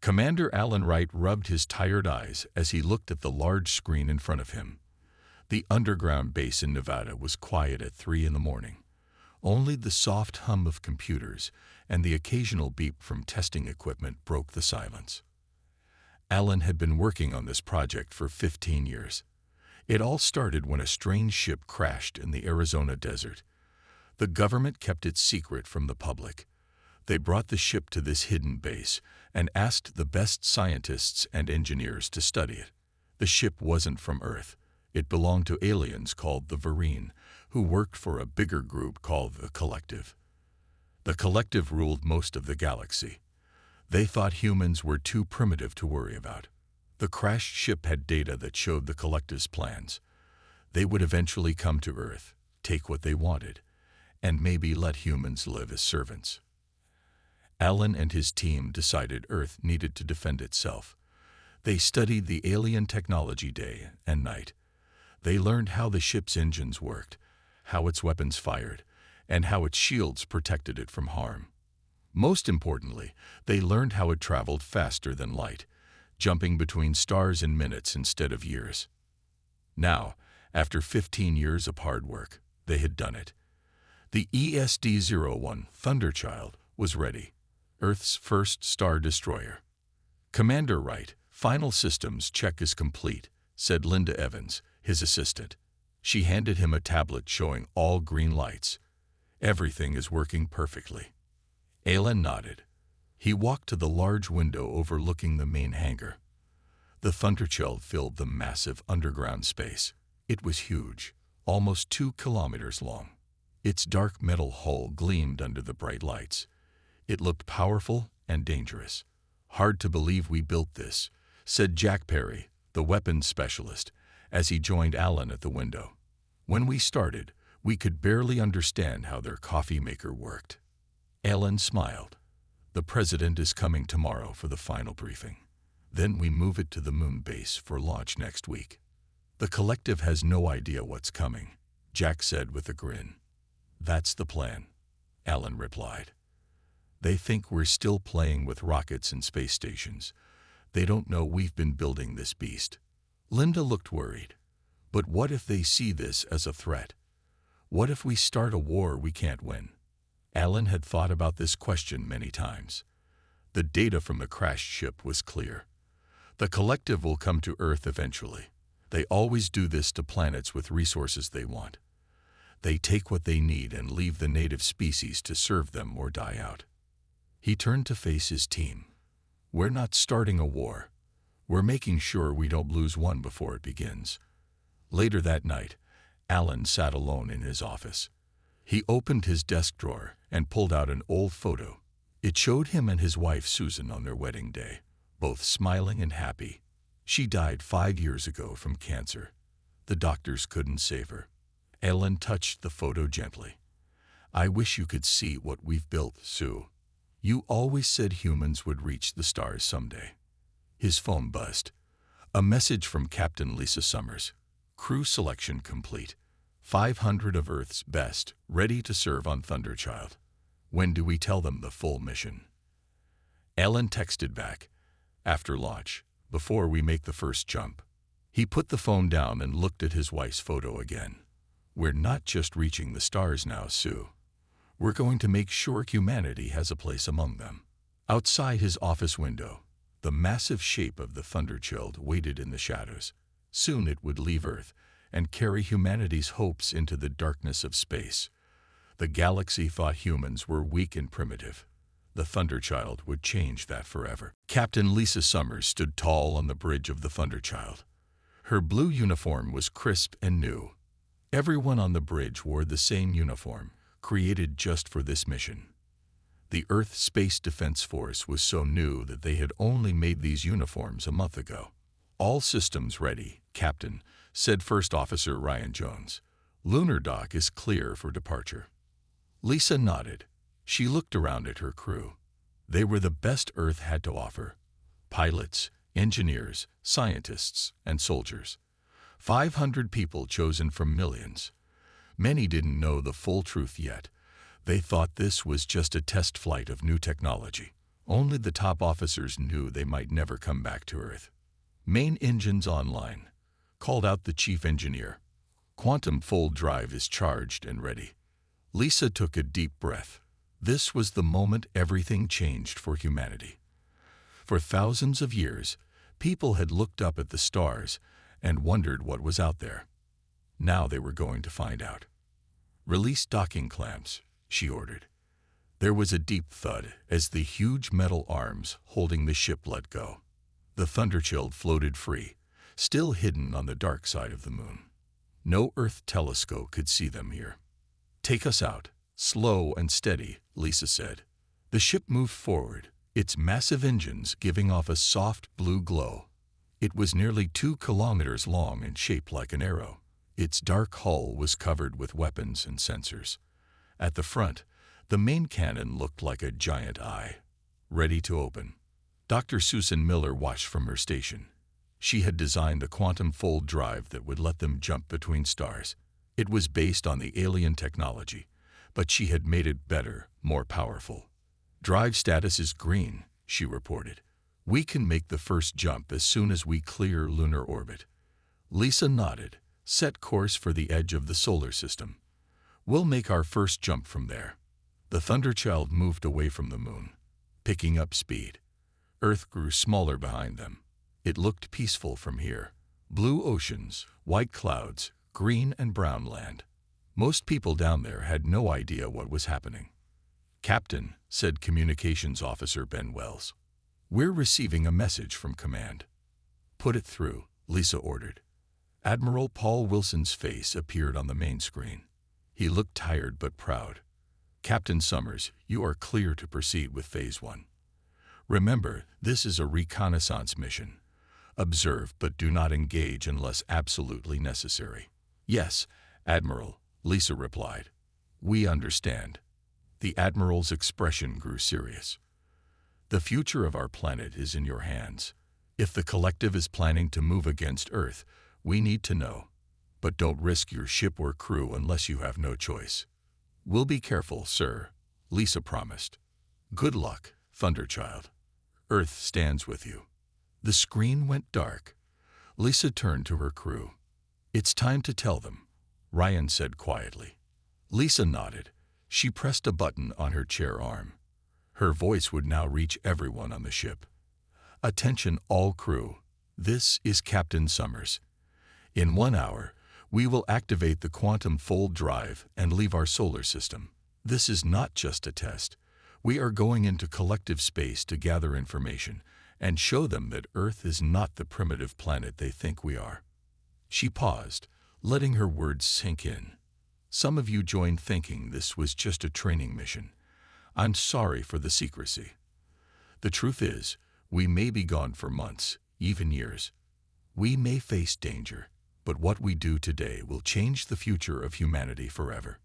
Commander Alan Wright rubbed his tired eyes as he looked at the large screen in front of him. The underground base in Nevada was quiet at 3 in the morning. Only the soft hum of computers and the occasional beep from testing equipment broke the silence. Alan had been working on this project for 15 years. It all started when a strange ship crashed in the Arizona desert. The government kept it secret from the public. They brought the ship to this hidden base and asked the best scientists and engineers to study it. The ship wasn't from Earth. It belonged to aliens called the Vereen, who worked for a bigger group called the Collective. The Collective ruled most of the galaxy. They thought humans were too primitive to worry about. The crashed ship had data that showed the Collective's plans. They would eventually come to Earth, take what they wanted, and maybe let humans live as servants. Alan and his team decided Earth needed to defend itself. They studied the alien technology day and night. They learned how the ship's engines worked, how its weapons fired, and how its shields protected it from harm. Most importantly, they learned how it traveled faster than light, jumping between stars in minutes instead of years. Now, after 15 years of hard work, they had done it. The ESD-01 Thunderchild was ready, Earth's first star destroyer. Commander Wright, final systems check is complete, said Linda Evans, his assistant. She handed him a tablet showing all green lights. Everything is working perfectly. Alan nodded. He walked to the large window overlooking the main hangar. The Thunderchild filled the massive underground space. It was huge, almost 2 kilometers long. Its dark metal hull gleamed under the bright lights. It looked powerful and dangerous. "Hard to believe we built this," said Jack Perry, the weapons specialist, as he joined Alan at the window. "When we started, we could barely understand how their coffee maker worked." Alan smiled. "The president is coming tomorrow for the final briefing. Then we move it to the moon base for launch next week." "The Collective has no idea what's coming," Jack said with a grin. "That's the plan," Alan replied. "They think we're still playing with rockets and space stations. They don't know we've been building this beast." Linda looked worried. "But what if they see this as a threat? What if we start a war we can't win?" Alan had thought about this question many times. The data from the crashed ship was clear. The Collective will come to Earth eventually. They always do this to planets with resources they want. They take what they need and leave the native species to serve them or die out. He turned to face his team. "We're not starting a war. We're making sure we don't lose one before it begins." Later that night, Alan sat alone in his office. He opened his desk drawer and pulled out an old photo. It showed him and his wife Susan on their wedding day, both smiling and happy. She died 5 years ago from cancer. The doctors couldn't save her. Alan touched the photo gently. "I wish you could see what we've built, Sue. You always said humans would reach the stars someday." His phone buzzed. A message from Captain Lisa Summers. "Crew selection complete. 500 of Earth's best, ready to serve on Thunderchild. When do we tell them the full mission?" Alan texted back, "After launch, before we make the first jump." He put the phone down and looked at his wife's photo again. "We're not just reaching the stars now, Sue. We're going to make sure humanity has a place among them." Outside his office window, the massive shape of the Thunderchild waited in the shadows. Soon it would leave Earth and carry humanity's hopes into the darkness of space. The galaxy thought humans were weak and primitive. The Thunderchild would change that forever. Captain Lisa Summers stood tall on the bridge of the Thunderchild. Her blue uniform was crisp and new. Everyone on the bridge wore the same uniform, created just for this mission. The Earth Space Defense Force was so new that they had only made these uniforms a month ago. "All systems ready, Captain," said First Officer Ryan Jones. "Lunar dock is clear for departure." Lisa nodded. She looked around at her crew. They were the best Earth had to offer. Pilots, engineers, scientists, and soldiers. 500 people chosen from millions. Many didn't know the full truth yet. They thought this was just a test flight of new technology. Only the top officers knew they might never come back to Earth. Main engines online, called out the chief engineer. Quantum fold drive is charged and ready. Lisa took a deep breath. This was the moment everything changed for humanity. For thousands of years, people had looked up at the stars and wondered what was out there. Now they were going to find out. "Release docking clamps," she ordered. There was a deep thud as the huge metal arms holding the ship let go. The Thunderchild floated free, still hidden on the dark side of the moon. No Earth telescope could see them here. "Take us out, slow and steady," Lisa said. The ship moved forward, its massive engines giving off a soft blue glow. It was nearly 2 kilometers long and shaped like an arrow. Its dark hull was covered with weapons and sensors. At the front, the main cannon looked like a giant eye, ready to open. Dr. Susan Miller watched from her station. She had designed a quantum fold drive that would let them jump between stars. It was based on the alien technology, but she had made it better, more powerful. "Drive status is green," she reported. "We can make the first jump as soon as we clear lunar orbit." Lisa nodded. "Set course for the edge of the solar system. We'll make our first jump from there." The Thunderchild moved away from the moon, picking up speed. Earth grew smaller behind them. It looked peaceful from here. Blue oceans, white clouds, green and brown land. Most people down there had no idea what was happening. "Captain," said Communications Officer Ben Wells, "we're receiving a message from command." "Put it through," Lisa ordered. Admiral Paul Wilson's face appeared on the main screen. He looked tired but proud. "Captain Summers, you are clear to proceed with Phase 1. Remember, this is a reconnaissance mission. Observe but do not engage unless absolutely necessary." "Yes, Admiral," Lisa replied. "We understand." The Admiral's expression grew serious. "The future of our planet is in your hands. If the collective is planning to move against Earth, we need to know. But don't risk your ship or crew unless you have no choice." "We'll be careful, sir," Lisa promised. "Good luck, Thunderchild. Earth stands with you." The screen went dark. Lisa turned to her crew. "It's time to tell them," Ryan said quietly. Lisa nodded. She pressed a button on her chair arm. Her voice would now reach everyone on the ship. "Attention all crew. This is Captain Summers. In 1 hour, we will activate the quantum fold drive and leave our solar system. This is not just a test. We are going into collective space to gather information and show them that Earth is not the primitive planet they think we are." She paused, letting her words sink in. "Some of you joined thinking this was just a training mission. I'm sorry for the secrecy. The truth is, we may be gone for months, even years. We may face danger, but what we do today will change the future of humanity forever."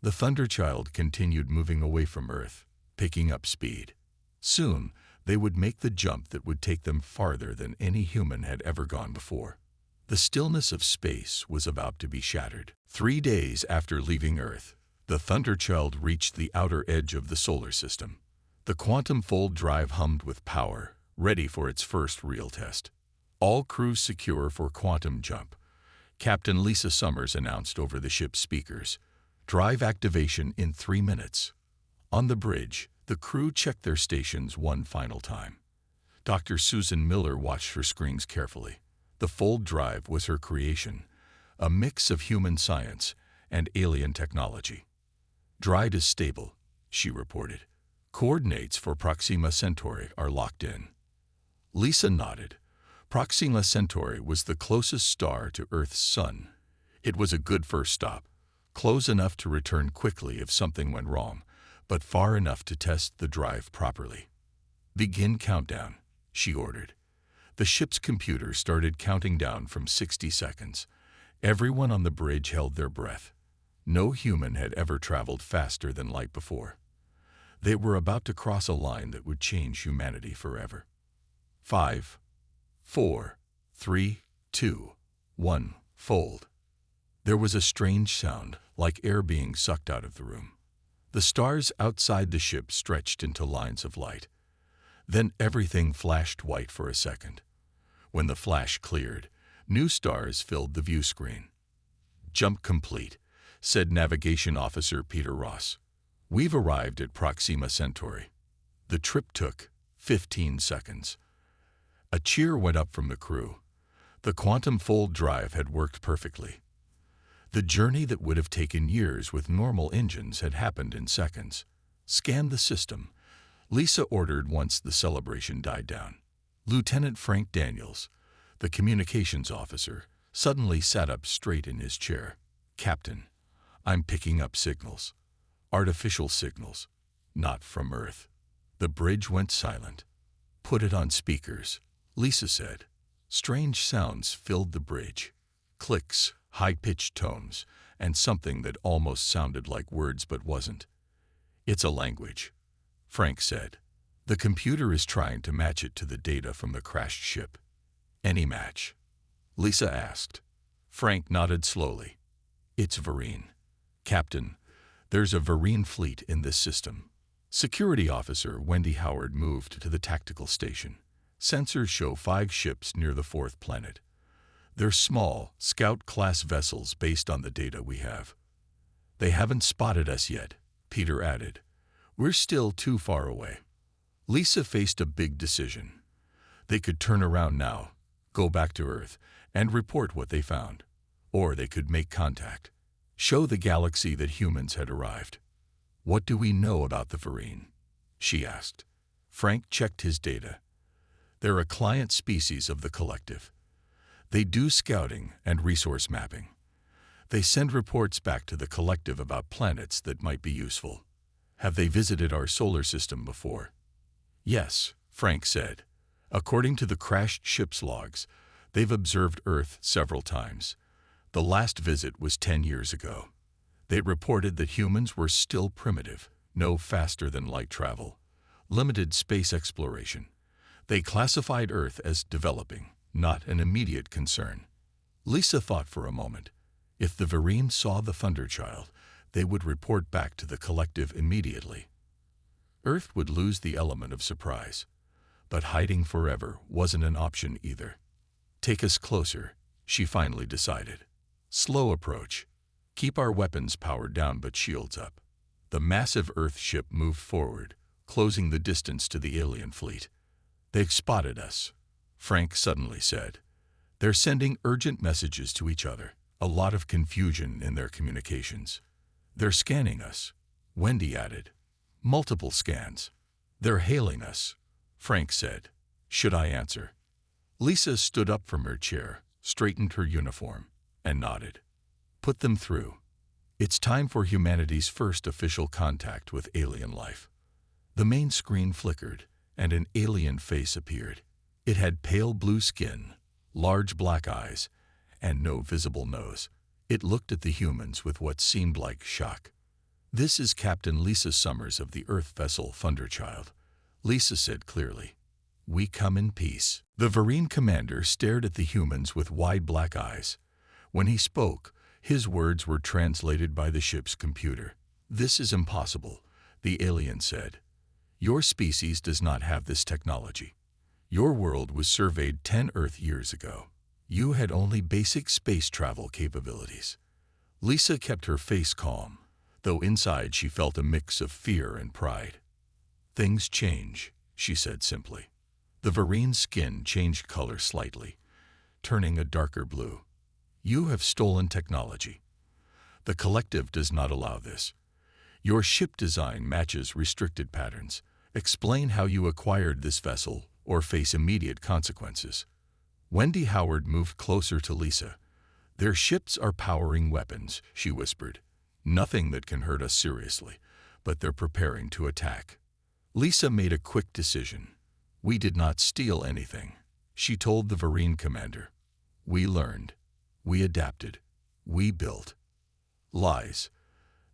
The Thunderchild continued moving away from Earth, picking up speed. Soon, they would make the jump that would take them farther than any human had ever gone before. The stillness of space was about to be shattered. 3 days after leaving Earth, the Thunderchild reached the outer edge of the solar system. The quantum fold drive hummed with power, ready for its first real test. "All crews secure for quantum jump," Captain Lisa Summers announced over the ship's speakers. "Drive activation in 3 minutes." On the bridge, the crew checked their stations one final time. Dr. Susan Miller watched her screens carefully. The fold drive was her creation, a mix of human science and alien technology. "Drive is stable," she reported. "Coordinates for Proxima Centauri are locked in." Lisa nodded. Proxima Centauri was the closest star to Earth's sun. It was a good first stop, close enough to return quickly if something went wrong, but far enough to test the drive properly. "Begin countdown," she ordered. The ship's computer started counting down from 60 seconds. Everyone on the bridge held their breath. No human had ever traveled faster than light before. They were about to cross a line that would change humanity forever. 5, 4, 3, 2, 1, fold. There was a strange sound, like air being sucked out of the room. The stars outside the ship stretched into lines of light. Then everything flashed white for a second. When the flash cleared, new stars filled the view screen. "Jump complete," said Navigation Officer Peter Ross. "We've arrived at Proxima Centauri." The trip took 15 seconds. A cheer went up from the crew. The quantum fold drive had worked perfectly. The journey that would have taken years with normal engines had happened in seconds. "Scan the system," Lisa ordered once the celebration died down. Lieutenant Frank Daniels, the communications officer, suddenly sat up straight in his chair. "Captain, I'm picking up signals. Artificial signals. Not from Earth." The bridge went silent. "Put it on speakers," Lisa said. Strange sounds filled the bridge. Clicks, high-pitched tones, and something that almost sounded like words but wasn't. "It's a language," Frank said. "The computer is trying to match it to the data from the crashed ship." "Any match?" Lisa asked. Frank nodded slowly. "It's Varine." "Captain, there's a Varine fleet in this system." Security Officer Wendy Howard moved to the tactical station. "Sensors show 5 ships near the 4th planet. They're small, scout-class vessels based on the data we have." "They haven't spotted us yet," Peter added. "We're still too far away." Lisa faced a big decision. They could turn around now, go back to Earth, and report what they found. Or they could make contact, show the galaxy that humans had arrived. "What do we know about the Varine?" she asked. Frank checked his data. "They're a client species of the collective. They do scouting and resource mapping. They send reports back to the collective about planets that might be useful." "Have they visited our solar system before?" "Yes," Frank said. "According to the crashed ship's logs, they've observed Earth several times. The last visit was 10 years ago. They reported that humans were still primitive, no faster than light travel, limited space exploration. They classified Earth as developing, not an immediate concern." Lisa thought for a moment. If the Varine saw the Thunderchild, they would report back to the collective immediately. Earth would lose the element of surprise. But hiding forever wasn't an option either. "Take us closer," she finally decided. "Slow approach. Keep our weapons powered down but shields up." The massive Earth ship moved forward, closing the distance to the alien fleet. "They've spotted us," Frank suddenly said. "They're sending urgent messages to each other, a lot of confusion in their communications." "They're scanning us," Wendy added. "Multiple scans." "They're hailing us," Frank said. "Should I answer?" Lisa stood up from her chair, straightened her uniform, and nodded. "Put them through. It's time for humanity's first official contact with alien life." The main screen flickered, and an alien face appeared. It had pale blue skin, large black eyes, and no visible nose. It looked at the humans with what seemed like shock. "This is Captain Lisa Summers of the Earth vessel Thunderchild," Lisa said clearly. "We come in peace." The Varine commander stared at the humans with wide black eyes. When he spoke, his words were translated by the ship's computer. "This is impossible," the alien said. "Your species does not have this technology. Your world was surveyed 10 Earth years ago. You had only basic space travel capabilities." Lisa kept her face calm, though inside she felt a mix of fear and pride. "Things change," she said simply. The Varine's skin changed color slightly, turning a darker blue. "You have stolen technology. The collective does not allow this. Your ship design matches restricted patterns. Explain how you acquired this vessel or face immediate consequences." Wendy Howard moved closer to Lisa. "Their ships are powering weapons," she whispered. "Nothing that can hurt us seriously, but they're preparing to attack." Lisa made a quick decision. "We did not steal anything," she told the Varine commander. "We learned. We adapted. We built." Lies.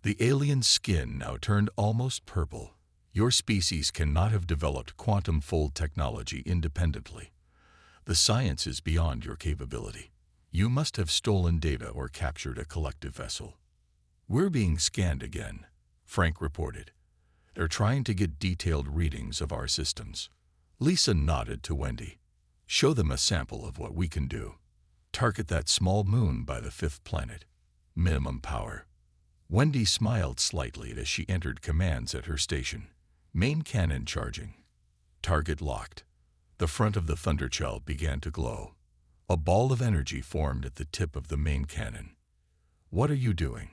The alien's skin now turned almost purple. "Your species cannot have developed quantum fold technology independently. The science is beyond your capability. You must have stolen data or captured a collective vessel." "We're being scanned again," Frank reported. "They're trying to get detailed readings of our systems." Lisa nodded to Wendy. Show them a sample of what we can do. Target that small moon by the 5th planet. Minimum power. Wendy smiled slightly as she entered commands at her station. Main cannon charging. Target locked. The front of the Thunderchild began to glow. A ball of energy formed at the tip of the main cannon. What are you doing?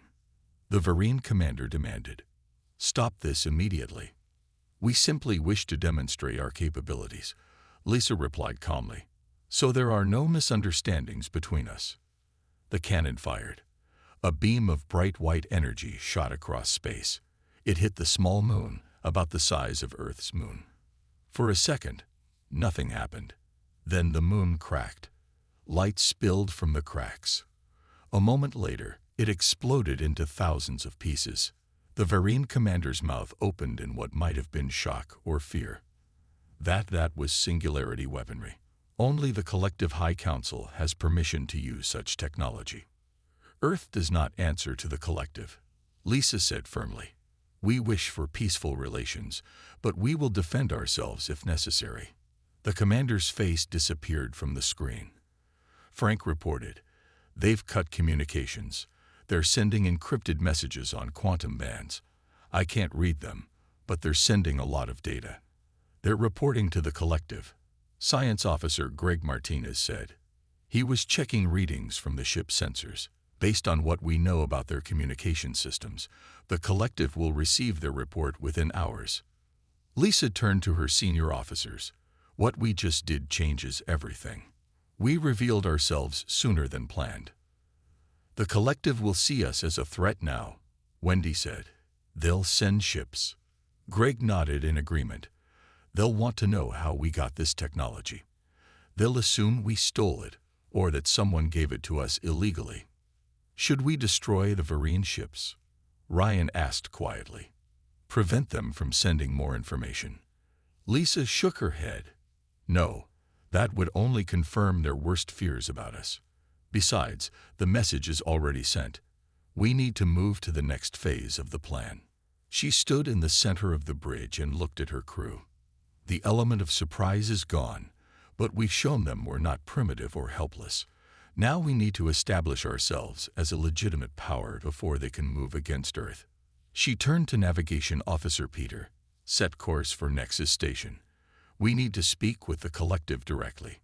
The Varine commander demanded. Stop this immediately. We simply wish to demonstrate our capabilities, Lisa replied calmly. So there are no misunderstandings between us. The cannon fired. A beam of bright white energy shot across space. It hit the small moon, about the size of Earth's moon. For a second, nothing happened. Then the moon cracked. Light spilled from the cracks. A moment later, it exploded into thousands of pieces. The Varine commander's mouth opened in what might have been shock or fear. That was singularity weaponry. Only the Collective High Council has permission to use such technology. Earth does not answer to the Collective, Lisa said firmly. We wish for peaceful relations, but we will defend ourselves if necessary. The commander's face disappeared from the screen. Frank reported, they've cut communications. They're sending encrypted messages on quantum bands. I can't read them, but they're sending a lot of data. They're reporting to the Collective, Science Officer Greg Martinez said. He was checking readings from the ship's sensors. Based on what we know about their communication systems, the Collective will receive their report within hours. Lisa turned to her senior officers. What we just did changes everything. We revealed ourselves sooner than planned. The Collective will see us as a threat now, Wendy said. They'll send ships. Greg nodded in agreement. They'll want to know how we got this technology. They'll assume we stole it, or that someone gave it to us illegally. Should we destroy the Varine ships? Ryan asked quietly. Prevent them from sending more information. Lisa shook her head. No, that would only confirm their worst fears about us. Besides, the message is already sent. We need to move to the next phase of the plan. She stood in the center of the bridge and looked at her crew. The element of surprise is gone, but we've shown them we're not primitive or helpless. Now we need to establish ourselves as a legitimate power before they can move against Earth. She turned to Navigation Officer Peter. Set course for Nexus Station. We need to speak with the Collective directly.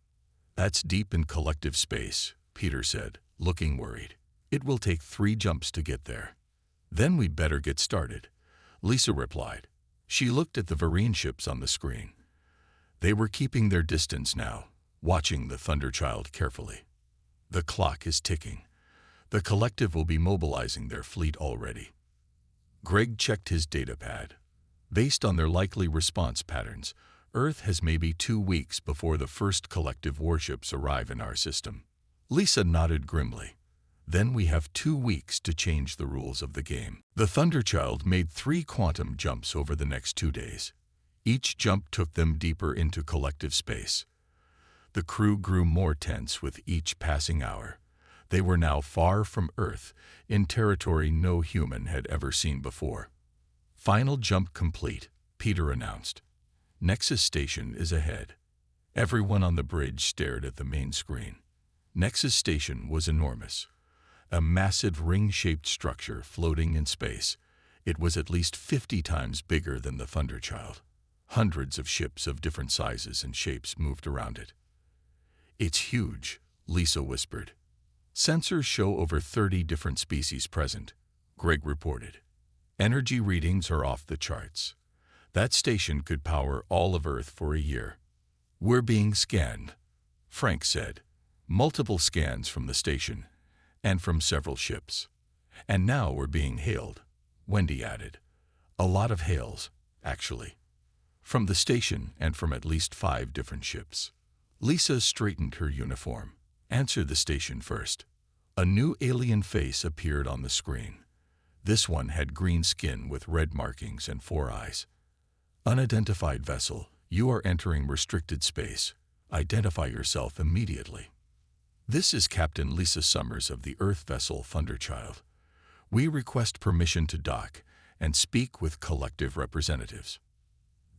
That's deep in Collective space, Peter said, looking worried. It will take 3 jumps to get there. Then we'd better get started, Lisa replied. She looked at the Varine ships on the screen. They were keeping their distance now, watching the Thunderchild carefully. The clock is ticking. The Collective will be mobilizing their fleet already. Greg checked his datapad. Based on their likely response patterns, Earth has maybe 2 weeks before the first Collective warships arrive in our system. Lisa nodded grimly. Then we have 2 weeks to change the rules of the game. The Thunderchild made 3 quantum jumps over the next 2 days. Each jump took them deeper into Collective space. The crew grew more tense with each passing hour. They were now far from Earth, in territory no human had ever seen before. Final jump complete, Peter announced. Nexus Station is ahead. Everyone on the bridge stared at the main screen. Nexus Station was enormous. A massive ring-shaped structure floating in space. It was at least 50 times bigger than the Thunderchild. Hundreds of ships of different sizes and shapes moved around it. It's huge, Lisa whispered. Sensors show over 30 different species present, Greg reported. Energy readings are off the charts. That station could power all of Earth for a year. We're being scanned, Frank said. Multiple scans from the station, and from several ships. And now we're being hailed, Wendy added. A lot of hails, actually. From the station and from at least 5 different ships. Lisa straightened her uniform. Answer the station first. A new alien face appeared on the screen. This one had green skin with red markings and 4 eyes. Unidentified vessel, you are entering restricted space. Identify yourself immediately. This is Captain Lisa Summers of the Earth vessel Thunderchild. We request permission to dock and speak with Collective representatives.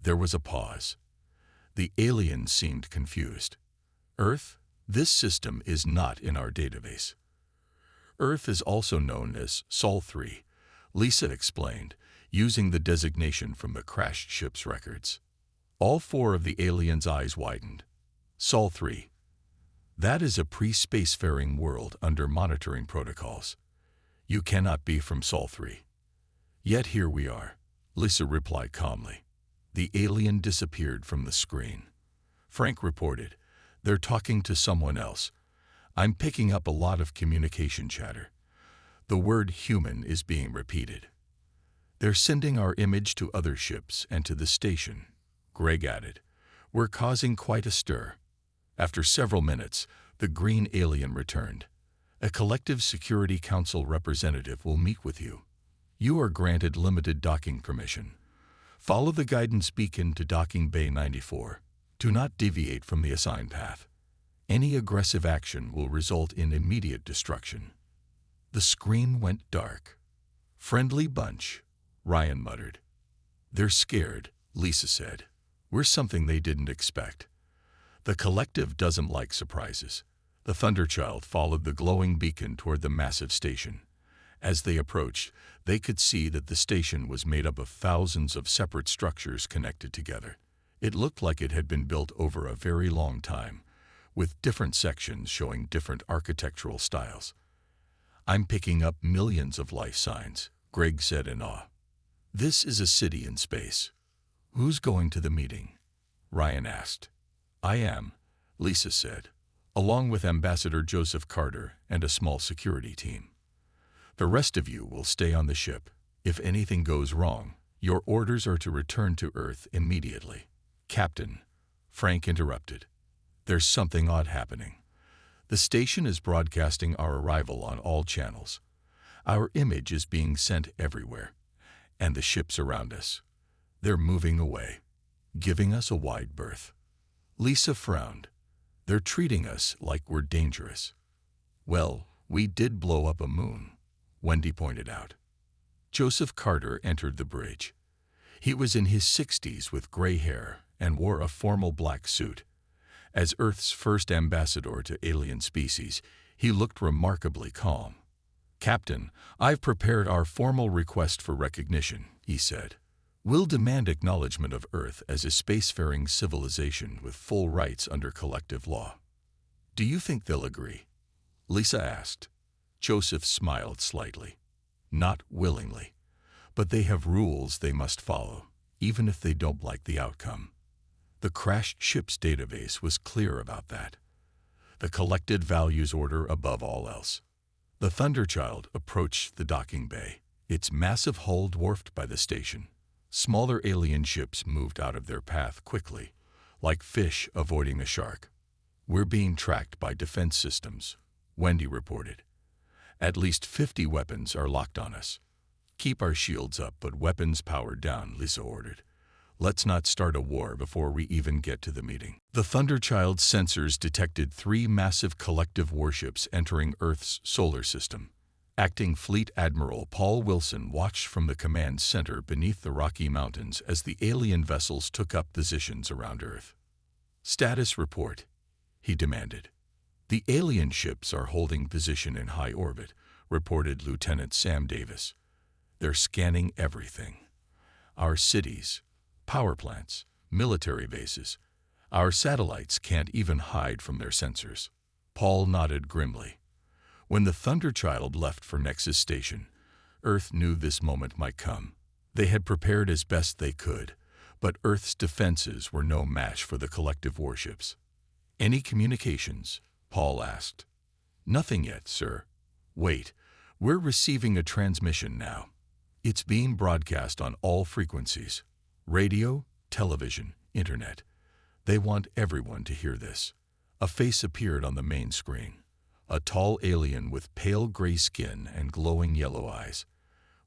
There was a pause. The alien seemed confused. Earth? This system is not in our database. Earth is also known as Sol 3, Lisa explained, using the designation from the crashed ship's records. All four of the aliens' eyes widened. Sol 3. That is a pre-spacefaring world under monitoring protocols. You cannot be from Sol 3. Yet here we are, Lisa replied calmly. The alien disappeared from the screen. Frank reported, "They're talking to someone else. I'm picking up a lot of communication chatter. The word human is being repeated. They're sending our image to other ships and to the station," Greg added. "We're causing quite a stir." After several minutes, the green alien returned. "A Collective Security Council representative will meet with you. You are granted limited docking permission. Follow the guidance beacon to Docking Bay 94. Do not deviate from the assigned path. Any aggressive action will result in immediate destruction." The screen went dark. "Friendly bunch," Ryan muttered. "They're scared," Lisa said. "We're something they didn't expect." The collective doesn't like surprises. The Thunderchild followed the glowing beacon toward the massive station. As they approached, they could see that the station was made up of thousands of separate structures connected together. It looked like it had been built over a very long time, with different sections showing different architectural styles. "I'm picking up millions of life signs," Greg said in awe. "This is a city in space." "Who's going to the meeting?" Ryan asked. "I am," Lisa said, along with Ambassador Joseph Carter and a small security team. "The rest of you will stay on the ship. If anything goes wrong, your orders are to return to Earth immediately." "Captain," Frank interrupted, "there's something odd happening. The station is broadcasting our arrival on all channels. Our image is being sent everywhere, and the ships around us, they're moving away, giving us a wide berth." Lisa frowned. "They're treating us like we're dangerous." "Well, we did blow up a moon," Wendy pointed out. Joseph Carter entered the bridge. He was in his 60s with gray hair and wore a formal black suit. As Earth's first ambassador to alien species, he looked remarkably calm. "Captain, I've prepared our formal request for recognition," he said. "We'll demand acknowledgement of Earth as a spacefaring civilization with full rights under collective law." "Do you think they'll agree?" Lisa asked. Joseph smiled slightly. "Not willingly, but they have rules they must follow, even if they don't like the outcome." The crashed ship's database was clear about that. The collected values order above all else. The Thunderchild approached the docking bay, its massive hull dwarfed by the station. Smaller alien ships moved out of their path quickly, like fish avoiding a shark. "We're being tracked by defense systems," Wendy reported. "At least 50 weapons are locked on us." "Keep our shields up but weapons powered down," Lisa ordered. "Let's not start a war before we even get to the meeting." The Thunderchild's sensors detected 3 massive collective warships entering Earth's solar system. Acting Fleet Admiral Paul Wilson watched from the command center beneath the Rocky Mountains as the alien vessels took up positions around Earth. "Status report," he demanded. "The alien ships are holding position in high orbit," reported Lieutenant Sam Davis. "They're scanning everything. Our cities, power plants, military bases. Our satellites can't even hide from their sensors." Paul nodded grimly. When the Thunderchild left for Nexus Station, Earth knew this moment might come. They had prepared as best they could, but Earth's defenses were no match for the collective warships. "Any communications?" Paul asked. "Nothing yet, sir." "Wait, we're receiving a transmission now. It's being broadcast on all frequencies. Radio, television, internet. They want everyone to hear this." A face appeared on the main screen. A tall alien with pale gray skin and glowing yellow eyes.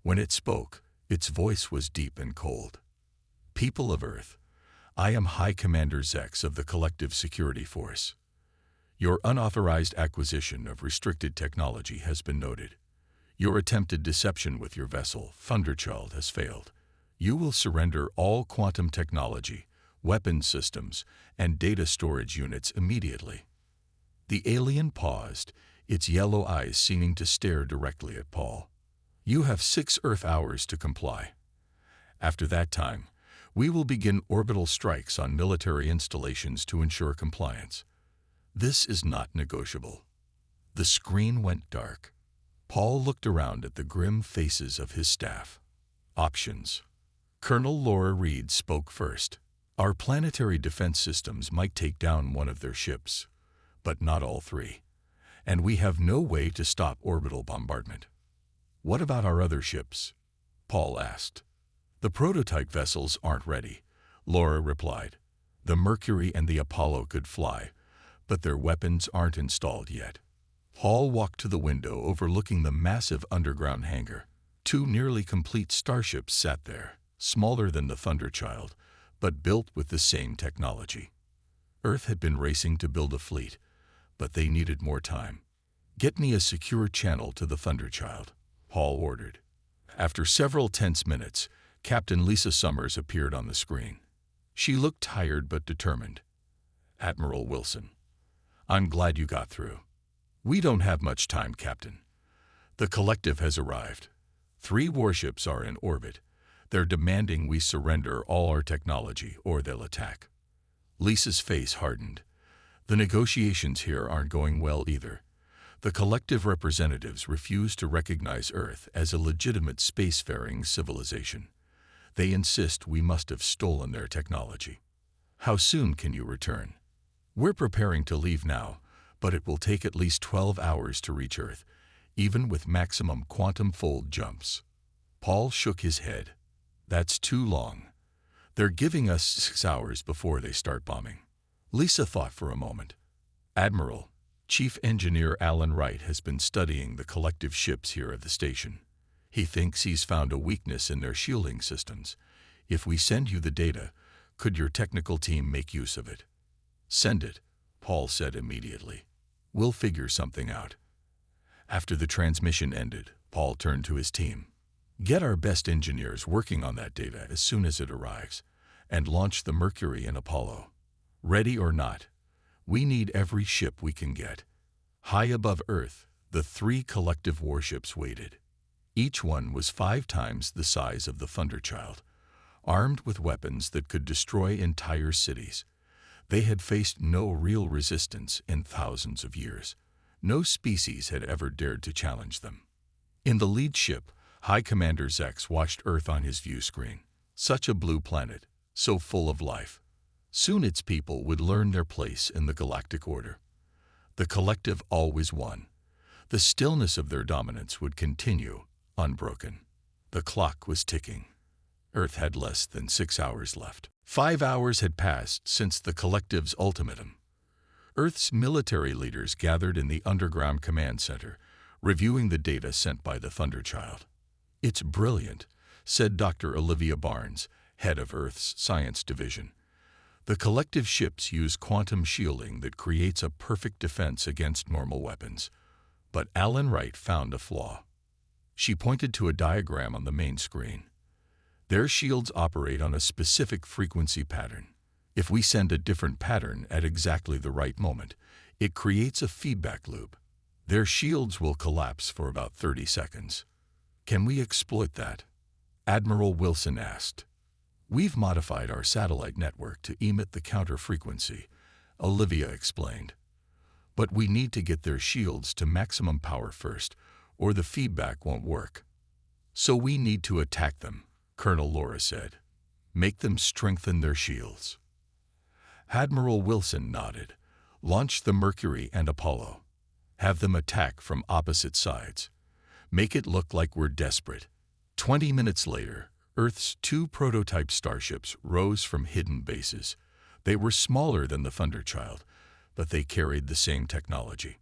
When it spoke, its voice was deep and cold. "People of Earth, I am High Commander Zex of the Collective Security Force. Your unauthorized acquisition of restricted technology has been noted. Your attempted deception with your vessel, Thunderchild, has failed. You will surrender all quantum technology, weapons systems, and data storage units immediately. The alien paused, its yellow eyes seeming to stare directly at Paul. You have 6 Earth hours to comply. After that time, we will begin orbital strikes on military installations to ensure compliance. This is not negotiable. The screen went dark. Paul looked around at the grim faces of his staff. Options. Colonel Laura Reed spoke first. Our planetary defense systems might take down one of their ships, but not all 3. And we have no way to stop orbital bombardment. What about our other ships? Paul asked. The prototype vessels aren't ready, Laura replied. The Mercury and the Apollo could fly, but their weapons aren't installed yet. Paul walked to the window overlooking the massive underground hangar. 2 nearly complete starships sat there, smaller than the Thunderchild, but built with the same technology. Earth had been racing to build a fleet, but they needed more time. Get me a secure channel to the Thunderchild, Paul ordered. After several tense minutes, Captain Lisa Summers appeared on the screen. She looked tired but determined. Admiral Wilson, I'm glad you got through. We don't have much time, Captain. The collective has arrived. 3 warships are in orbit. They're demanding we surrender all our technology or they'll attack. Lisa's face hardened. The negotiations here aren't going well either. The collective representatives refuse to recognize Earth as a legitimate spacefaring civilization. They insist we must have stolen their technology. How soon can you return? We're preparing to leave now, but it will take at least 12 hours to reach Earth, even with maximum quantum fold jumps. Paul shook his head. That's too long. They're giving us 6 hours before they start bombing. Lisa thought for a moment. Admiral, Chief Engineer Alan Wright has been studying the collective ships here at the station. He thinks he's found a weakness in their shielding systems. If we send you the data, could your technical team make use of it? Send it, Paul said immediately. We'll figure something out. After the transmission ended, Paul turned to his team. Get our best engineers working on that data as soon as it arrives, and launch the Mercury and Apollo. Ready or not, we need every ship we can get. High above Earth, the 3 collective warships waited. Each one was 5 times the size of the Thunderchild, armed with weapons that could destroy entire cities. They had faced no real resistance in thousands of years. No species had ever dared to challenge them. In the lead ship, High Commander Zex watched Earth on his view screen. Such a blue planet, so full of life. Soon its people would learn their place in the galactic order. The collective always won. The stillness of their dominance would continue, unbroken. The clock was ticking. Earth had less than 6 hours left. 5 hours had passed since the collective's ultimatum. Earth's military leaders gathered in the underground command center, reviewing the data sent by the Thunderchild. It's brilliant, said Dr. Olivia Barnes, head of Earth's Science Division. The collective ships use quantum shielding that creates a perfect defense against normal weapons. But Alan Wright found a flaw. She pointed to a diagram on the main screen. Their shields operate on a specific frequency pattern. If we send a different pattern at exactly the right moment, it creates a feedback loop. Their shields will collapse for about 30 seconds. Can we exploit that? Admiral Wilson asked. We've modified our satellite network to emit the counter frequency, Olivia explained. But we need to get their shields to maximum power first, or the feedback won't work. So we need to attack them, Colonel Laura said. Make them strengthen their shields. Admiral Wilson nodded. Launch the Mercury and Apollo. Have them attack from opposite sides. Make it look like we're desperate. 20 minutes later, Earth's 2 prototype starships rose from hidden bases. They were smaller than the Thunderchild, but they carried the same technology.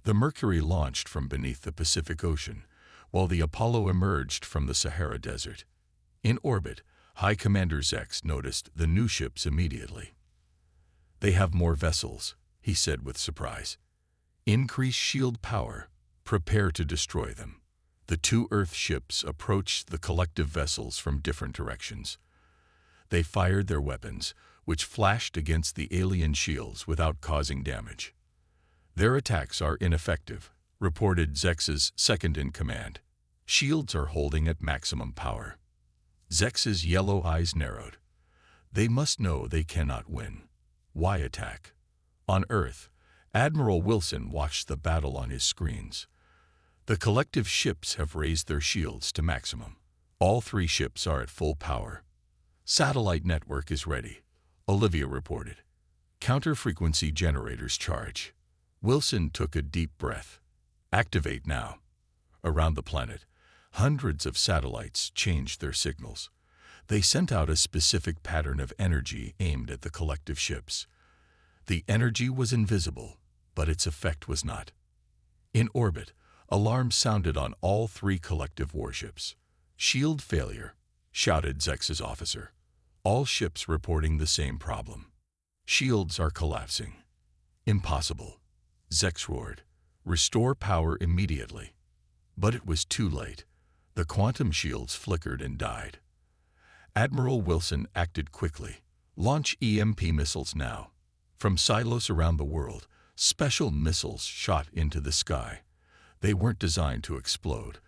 The Mercury launched from beneath the Pacific Ocean, while the Apollo emerged from the Sahara Desert. In orbit, High Commander Zex noticed the new ships immediately. They have more vessels, he said with surprise. Increase shield power. Prepare to destroy them. The 2 Earth ships approached the collective vessels from different directions. They fired their weapons, which flashed against the alien shields without causing damage. "Their attacks are ineffective," reported Zex's second-in-command. "Shields are holding at maximum power." Zex's yellow eyes narrowed. They must know they cannot win. Why attack? On Earth, Admiral Wilson watched the battle on his screens. The collective ships have raised their shields to maximum. All 3 ships are at full power. "Satellite network is ready," Olivia reported. "Counter-frequency generators charge." Wilson took a deep breath. "Activate now." Around the planet, hundreds of satellites changed their signals. They sent out a specific pattern of energy aimed at the collective ships. The energy was invisible, but its effect was not. In orbit, alarms sounded on all 3 collective warships. "Shield failure," shouted Zex's officer. All ships reporting the same problem. "Shields are collapsing." "Impossible," Zex roared. "Restore power immediately." But it was too late. The quantum shields flickered and died. Admiral Wilson acted quickly. "Launch EMP missiles now." From silos around the world, special missiles shot into the sky. They weren't designed to explode,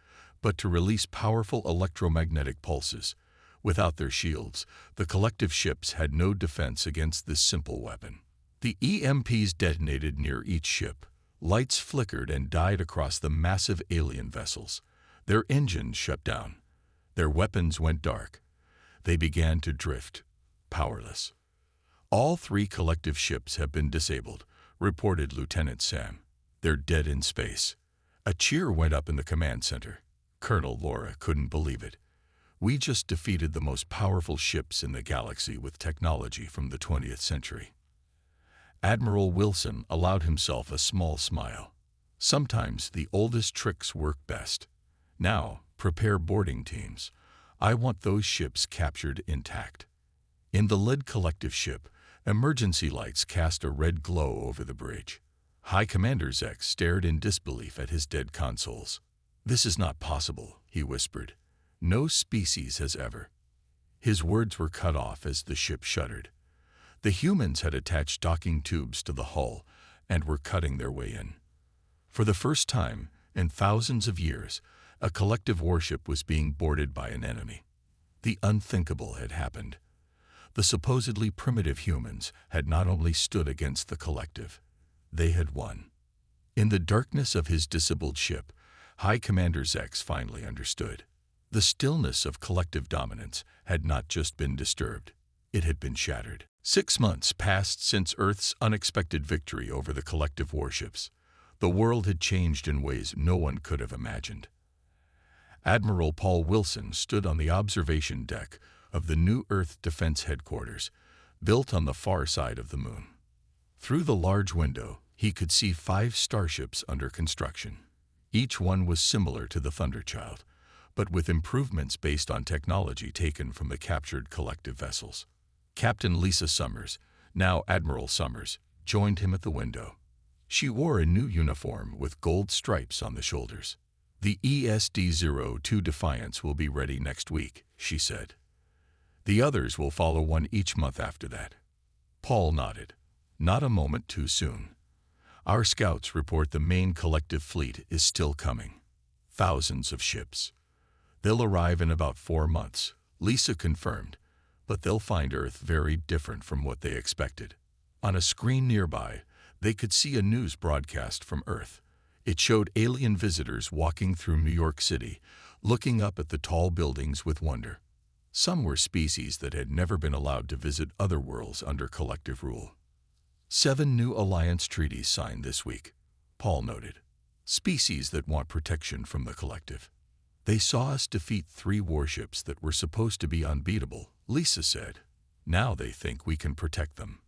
but to release powerful electromagnetic pulses. Without their shields, the collective ships had no defense against this simple weapon. The EMPs detonated near each ship. Lights flickered and died across the massive alien vessels. Their engines shut down. Their weapons went dark. They began to drift, powerless. "All 3 collective ships have been disabled," reported Lieutenant Sam. "They're dead in space." A cheer went up in the command center. Colonel Laura couldn't believe it. "We just defeated the most powerful ships in the galaxy with technology from the 20th century. Admiral Wilson allowed himself a small smile. "Sometimes the oldest tricks work best. Now, prepare boarding teams. I want those ships captured intact." In the lead collective ship, emergency lights cast a red glow over the bridge. High Commander Zex stared in disbelief at his dead consoles. "This is not possible," he whispered. "No species has ever." His words were cut off as the ship shuddered. The humans had attached docking tubes to the hull and were cutting their way in. For the first time in thousands of years, a collective warship was being boarded by an enemy. The unthinkable had happened. The supposedly primitive humans had not only stood against the collective, they had won. In the darkness of his disabled ship, High Commander Zex finally understood. The stillness of collective dominance had not just been disturbed, it had been shattered. 6 months passed since Earth's unexpected victory over the collective warships. The world had changed in ways no one could have imagined. Admiral Paul Wilson stood on the observation deck of the new Earth Defense Headquarters, built on the far side of the moon. Through the large window, he could see 5 starships under construction. Each one was similar to the Thunderchild, but with improvements based on technology taken from the captured collective vessels. Captain Lisa Summers, now Admiral Summers, joined him at the window. She wore a new uniform with gold stripes on the shoulders. "The ESD-02 Defiance will be ready next week," she said. "The others will follow one each month after that." Paul nodded. "Not a moment too soon. Our scouts report the main collective fleet is still coming. Thousands of ships. They'll arrive in about 4 months," Lisa confirmed, "but they'll find Earth very different from what they expected." On a screen nearby, they could see a news broadcast from Earth. It showed alien visitors walking through New York City, looking up at the tall buildings with wonder. Some were species that had never been allowed to visit other worlds under collective rule. 7 new alliance treaties signed this week, Paul noted. Species that want protection from the collective. "They saw us defeat 3 warships that were supposed to be unbeatable," Lisa said. "Now they think we can protect them."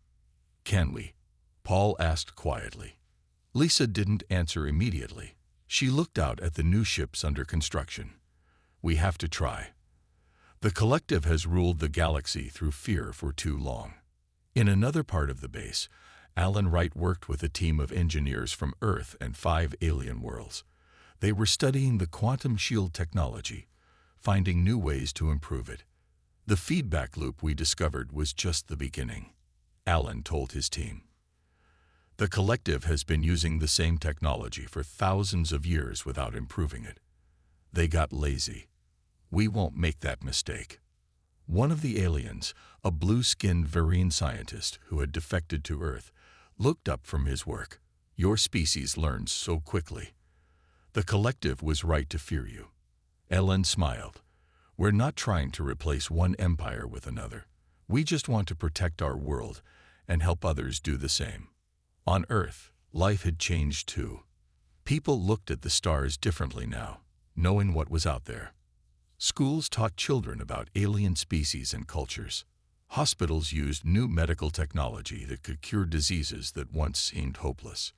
"Can we?" Paul asked quietly. Lisa didn't answer immediately. She looked out at the new ships under construction. "We have to try. The collective has ruled the galaxy through fear for too long." In another part of the base, Alan Wright worked with a team of engineers from Earth and 5 alien worlds. They were studying the quantum shield technology, finding new ways to improve it. "The feedback loop we discovered was just the beginning," Alan told his team. The collective has been using the same technology for thousands of years without improving it. They got lazy. We won't make that mistake. One of the aliens, a blue-skinned Varian scientist who had defected to Earth, looked up from his work. Your species learns so quickly. The collective was right to fear you. Ellen smiled. We're not trying to replace one empire with another. We just want to protect our world and help others do the same. On Earth, life had changed too. People looked at the stars differently now, knowing what was out there. Schools taught children about alien species and cultures. Hospitals used new medical technology that could cure diseases that once seemed hopeless.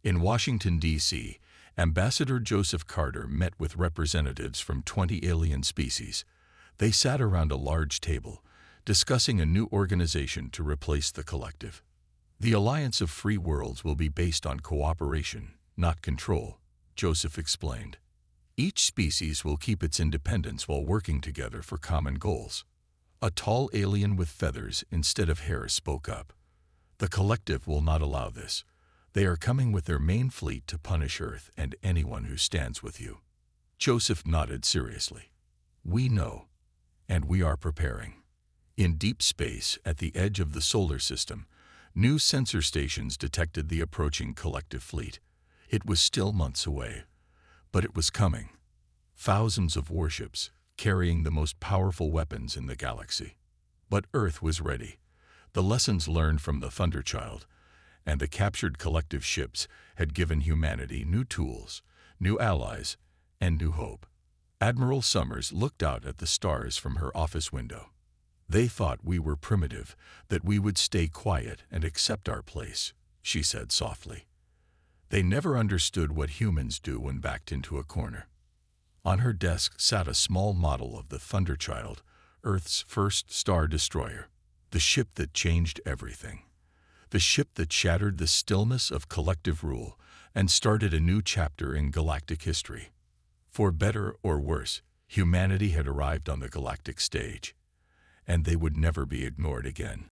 In Washington, D.C., Ambassador Joseph Carter met with representatives from 20 alien species. They sat around a large table, discussing a new organization to replace the collective. The Alliance of Free Worlds will be based on cooperation, not control, Joseph explained. Each species will keep its independence while working together for common goals. A tall alien with feathers instead of hair spoke up. The collective will not allow this. They are coming with their main fleet to punish Earth and anyone who stands with you. Joseph nodded seriously. We know, and we are preparing. In deep space, at the edge of the solar system, new sensor stations detected the approaching collective fleet. It was still months away, but it was coming. Thousands of warships, carrying the most powerful weapons in the galaxy. But Earth was ready. The lessons learned from the Thunderchild and the captured collective ships had given humanity new tools, new allies, and new hope. Admiral Summers looked out at the stars from her office window. They thought we were primitive, that we would stay quiet and accept our place, she said softly. They never understood what humans do when backed into a corner. On her desk sat a small model of the Thunderchild, Earth's first star destroyer, the ship that changed everything. The ship that shattered the stillness of collective rule and started a new chapter in galactic history. For better or worse, humanity had arrived on the galactic stage, and they would never be ignored again.